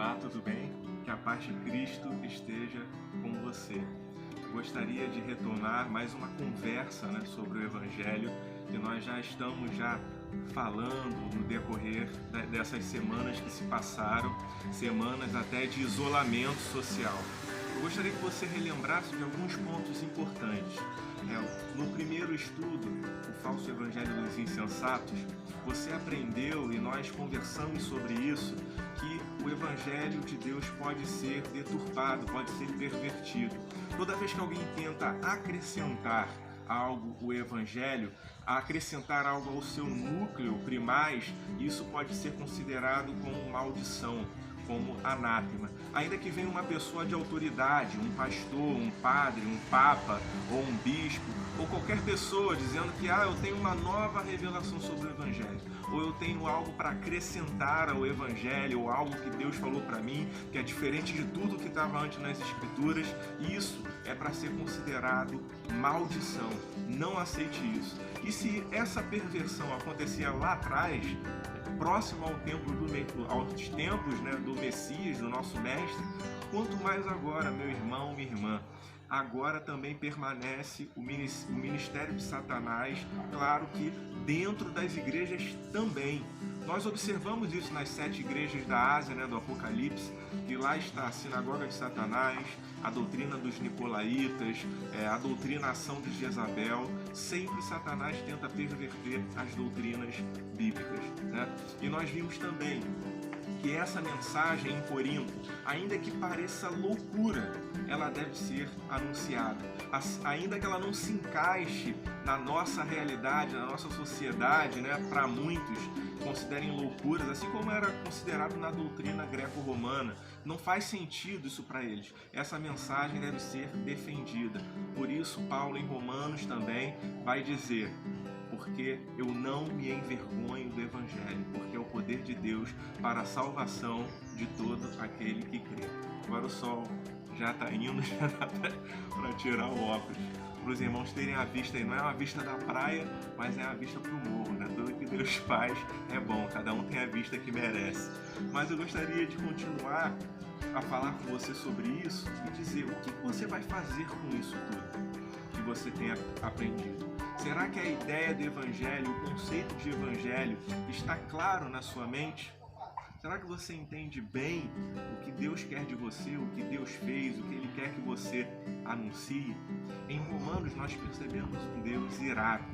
Olá, tudo bem? Que a paz de Cristo esteja com você. Gostaria de retornar mais uma conversa, sobre o Evangelho que nós já estamos falando no decorrer dessas semanas que se passaram, semanas até de isolamento social. Eu gostaria que você relembrasse de alguns pontos importantes. No primeiro estudo, o falso evangelho dos insensatos, você aprendeu e nós conversamos sobre isso, que o evangelho de Deus pode ser deturpado, pode ser pervertido. Toda vez que alguém tenta acrescentar algo ao evangelho, acrescentar algo ao seu núcleo primaz, isso pode ser considerado como maldição, como anátema. Ainda que venha uma pessoa de autoridade, um pastor, um padre, um papa ou um bispo, ou qualquer pessoa dizendo que eu tenho uma nova revelação sobre o Evangelho, ou eu tenho algo para acrescentar ao Evangelho, ou algo que Deus falou para mim, que é diferente de tudo que estava antes nas Escrituras, isso é para ser considerado maldição. Não aceite isso. E se essa perversão acontecia lá atrás, próximo ao templo aos tempos do Messias, do nosso Mestre, quanto mais agora, meu irmão, minha irmã. Agora também permanece o ministério de Satanás, claro que dentro das igrejas também. Nós observamos isso nas 7 igrejas da Ásia, do Apocalipse, que lá está a sinagoga de Satanás, a doutrina dos nicolaítas, a doutrinação de Jezabel. Sempre Satanás tenta perverter as doutrinas bíblicas. E nós vimos também que essa mensagem em Corinto, ainda que pareça loucura, ela deve ser anunciada. Ainda que ela não se encaixe na nossa realidade, na nossa sociedade, para muitos considerem loucuras, assim como era considerado na doutrina greco-romana. Não faz sentido isso para eles. Essa mensagem deve ser defendida. Por isso, Paulo em Romanos também vai dizer: porque eu não me envergonho do Evangelho, porque é o poder de Deus para a salvação de todo aquele que crê. Agora o sol já está indo, já dá para tirar o óculos. Para os irmãos terem a vista aí, não é uma vista da praia, mas é a vista para o morro, Tudo que Deus faz é bom, cada um tem a vista que merece. Mas eu gostaria de continuar a falar com você sobre isso e dizer o que você vai fazer com isso tudo que você tem aprendido. Será que a ideia do Evangelho, o conceito de Evangelho está claro na sua mente? Será que você entende bem o que Deus quer de você, o que Deus fez, o que Ele quer que você anuncie? Em Romanos nós percebemos um Deus irado.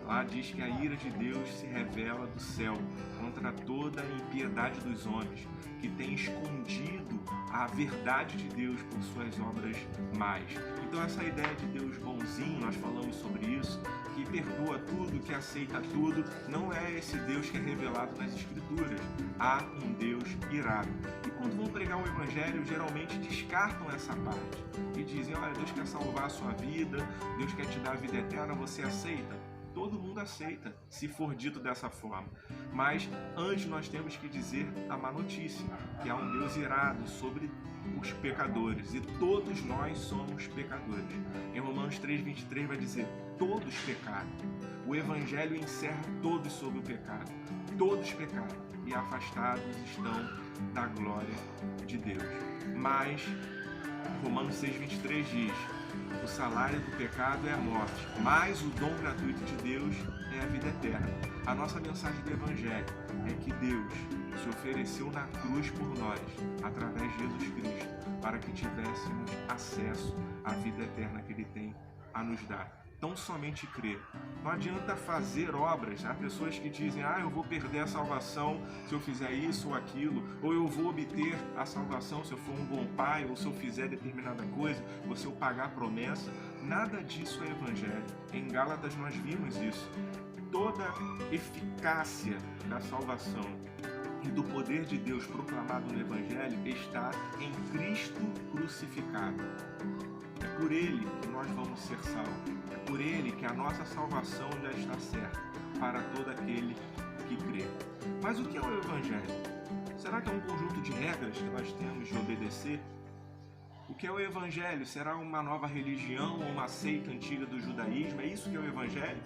Lá diz que a ira de Deus se revela do céu contra toda a impiedade dos homens, que tem escondido a verdade de Deus por suas obras más. Então essa ideia de Deus bonzinho, nós falamos sobre isso, que perdoa tudo, que aceita tudo, não é esse Deus que é revelado nas Escrituras. Há um Deus irado. E quando vão pregar o Evangelho, geralmente descartam essa parte e dizem: olha, Deus quer salvar a sua vida, Deus quer te dar a vida eterna, você aceita? Todo mundo aceita, se for dito dessa forma. Mas antes nós temos que dizer a má notícia, que há um Deus irado sobre os pecadores, e todos nós somos pecadores. Em Romanos 3:23 vai dizer: todos pecaram. O Evangelho encerra todos sob o pecado. Todos pecaram e afastados estão da glória de Deus. Mas Romanos 6:23 diz: o salário do pecado é a morte, mas o dom gratuito de Deus é a vida eterna. A nossa mensagem do Evangelho é que Deus se ofereceu na cruz por nós, através de Jesus Cristo, para que tivéssemos acesso à vida eterna que Ele tem a nos dar. Tão somente crer. Não adianta fazer obras. Há pessoas que dizem: eu vou perder a salvação se eu fizer isso ou aquilo, ou eu vou obter a salvação se eu for um bom pai, ou se eu fizer determinada coisa, ou se eu pagar a promessa. Nada disso é Evangelho. Em Gálatas nós vimos isso. Toda eficácia da salvação e do poder de Deus proclamado no Evangelho está em Cristo crucificado. É por Ele que nós vamos ser salvos. É por Ele que a nossa salvação já está certa para todo aquele que crê. Mas o que é o Evangelho? Será que é um conjunto de regras que nós temos de obedecer? O que é o Evangelho? Será uma nova religião ou uma seita antiga do judaísmo? É isso que é o Evangelho?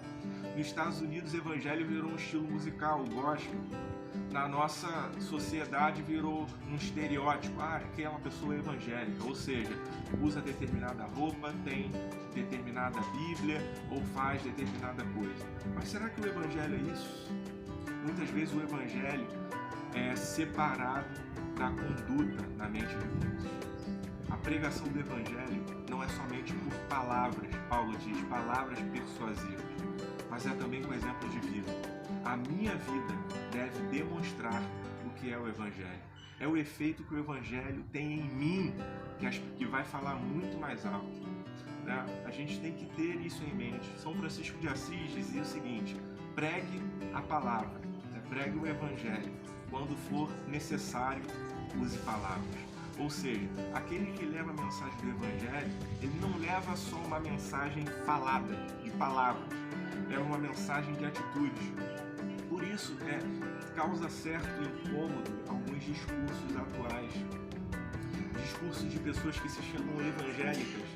Nos Estados Unidos, o Evangelho virou um estilo musical, o gospel. na nossa sociedade virou um estereótipo. Aquela pessoa é evangélica, ou seja, usa determinada roupa, tem determinada Bíblia ou faz determinada coisa. Mas será que o evangelho é isso? Muitas vezes o evangelho é separado da conduta na mente de muitos. A pregação do evangelho não é somente por palavras, Paulo diz, palavras persuasivas, mas é também com exemplo de vida. A minha vida deve demonstrar o que é o evangelho. É o efeito que o evangelho tem em mim, que vai falar muito mais alto. Né? A gente tem que ter isso em mente. São Francisco de Assis dizia o seguinte: pregue a palavra, né? Pregue o evangelho. Quando for necessário, use palavras. Ou seja, aquele que leva a mensagem do evangelho, ele não leva só uma mensagem falada, de palavras, leva uma mensagem de atitudes. Por isso, causa certo incômodo alguns discursos atuais, discursos de pessoas que se chamam evangélicas,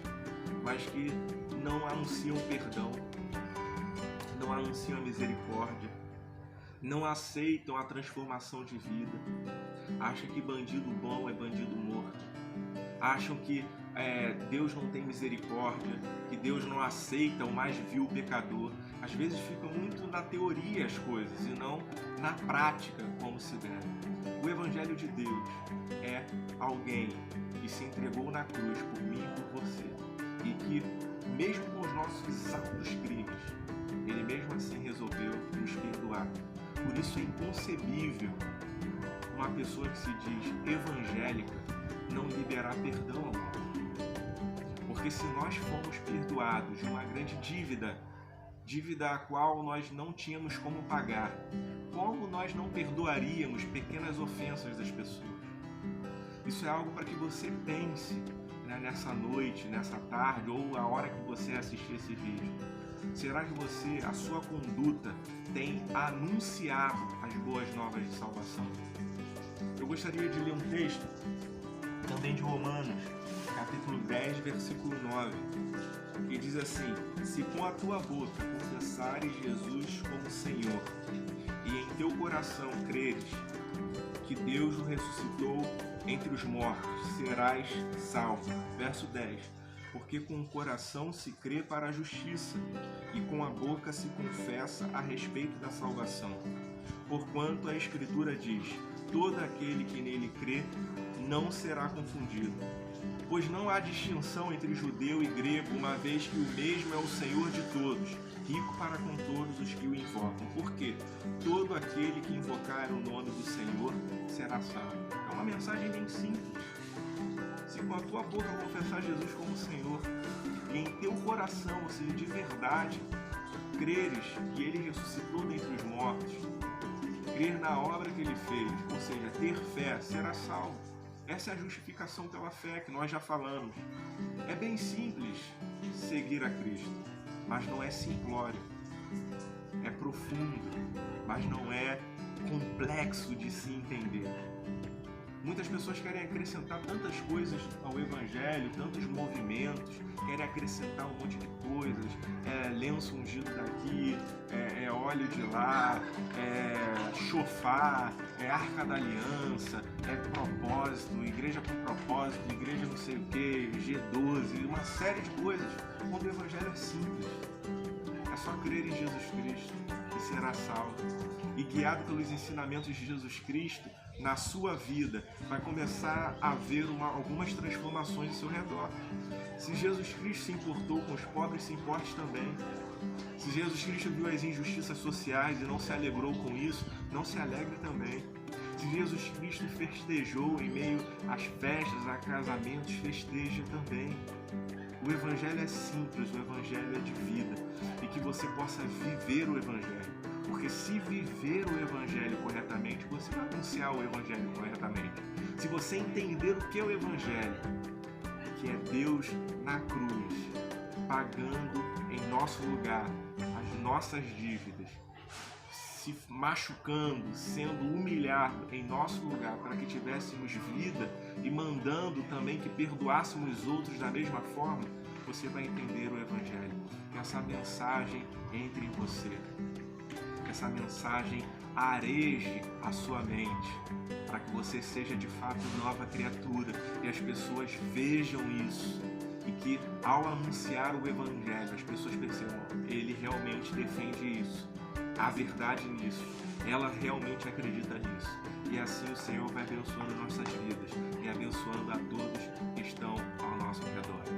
mas que não anunciam perdão, não anunciam a misericórdia, não aceitam a transformação de vida, acham que bandido bom é bandido morto, acham que Deus não tem misericórdia, que Deus não aceita o mais vil pecador. Às vezes ficam muito na teoria as coisas e não na prática como se deve. O Evangelho de Deus é alguém que se entregou na cruz por mim e por você e que, mesmo com os nossos altos crimes, Ele mesmo assim resolveu nos perdoar. Por isso é inconcebível uma pessoa que se diz evangélica não liberar perdão ao outro. Porque se nós fomos perdoados de uma grande dívida a qual nós não tínhamos como pagar, como nós não perdoaríamos pequenas ofensas das pessoas? Isso é algo para que você pense, né, nessa noite, nessa tarde ou a hora que você assistir esse vídeo. Será que a sua conduta tem anunciado as boas novas de salvação? Eu gostaria de ler um texto também de Romanos, capítulo 10, versículo 9, que diz assim: se com a tua boca confessares Jesus como Senhor e em teu coração creres que Deus o ressuscitou entre os mortos, serás salvo. Verso 10: porque com o coração se crê para a justiça e com a boca se confessa a respeito da salvação. Porquanto a Escritura diz: todo aquele que nele crê não será confundido. Pois não há distinção entre judeu e grego, uma vez que o mesmo é o Senhor de todos, rico para com todos os que o invocam. Porque todo aquele que invocar o nome do Senhor será salvo. É uma mensagem bem simples. Se com a tua boca confessar Jesus como Senhor e em teu coração, ou seja, de verdade, creres que Ele ressuscitou dentre os mortos, crer na obra que Ele fez, ou seja, ter fé, será salvo. Essa é a justificação pela fé que nós já falamos. É bem simples seguir a Cristo, mas não é simplório. É profundo, mas não é complexo de se entender. Muitas pessoas querem acrescentar tantas coisas ao Evangelho, tantos movimentos, querem acrescentar um monte de coisas, lenço ungido daqui, óleo de lá, chofar, arca da aliança, propósito, igreja com propósito, igreja não sei o que, G12, uma série de coisas, quando o Evangelho é simples. É só crer em Jesus Cristo e será salvo. E guiado pelos ensinamentos de Jesus Cristo, na sua vida, vai começar a haver algumas transformações ao seu redor. Se Jesus Cristo se importou com os pobres, se importe também. Se Jesus Cristo viu as injustiças sociais e não se alegrou com isso, não se alegre também. Se Jesus Cristo festejou em meio às festas, a casamentos, festeja também. O Evangelho é simples, o Evangelho é de vida, e que você possa viver o Evangelho. Porque se viver o Evangelho corretamente, você vai anunciar o Evangelho corretamente. Se você entender o que é o Evangelho, que é Deus na cruz, pagando em nosso lugar as nossas dívidas, se machucando, sendo humilhado em nosso lugar para que tivéssemos vida e mandando também que perdoássemos os outros da mesma forma, você vai entender o Evangelho. Que essa mensagem entre em você. Essa mensagem areje a sua mente, para que você seja de fato nova criatura e as pessoas vejam isso. E que ao anunciar o Evangelho, as pessoas percebam, ele realmente defende isso, há verdade nisso, ela realmente acredita nisso. E assim o Senhor vai abençoando nossas vidas e abençoando a todos que estão ao nosso redor.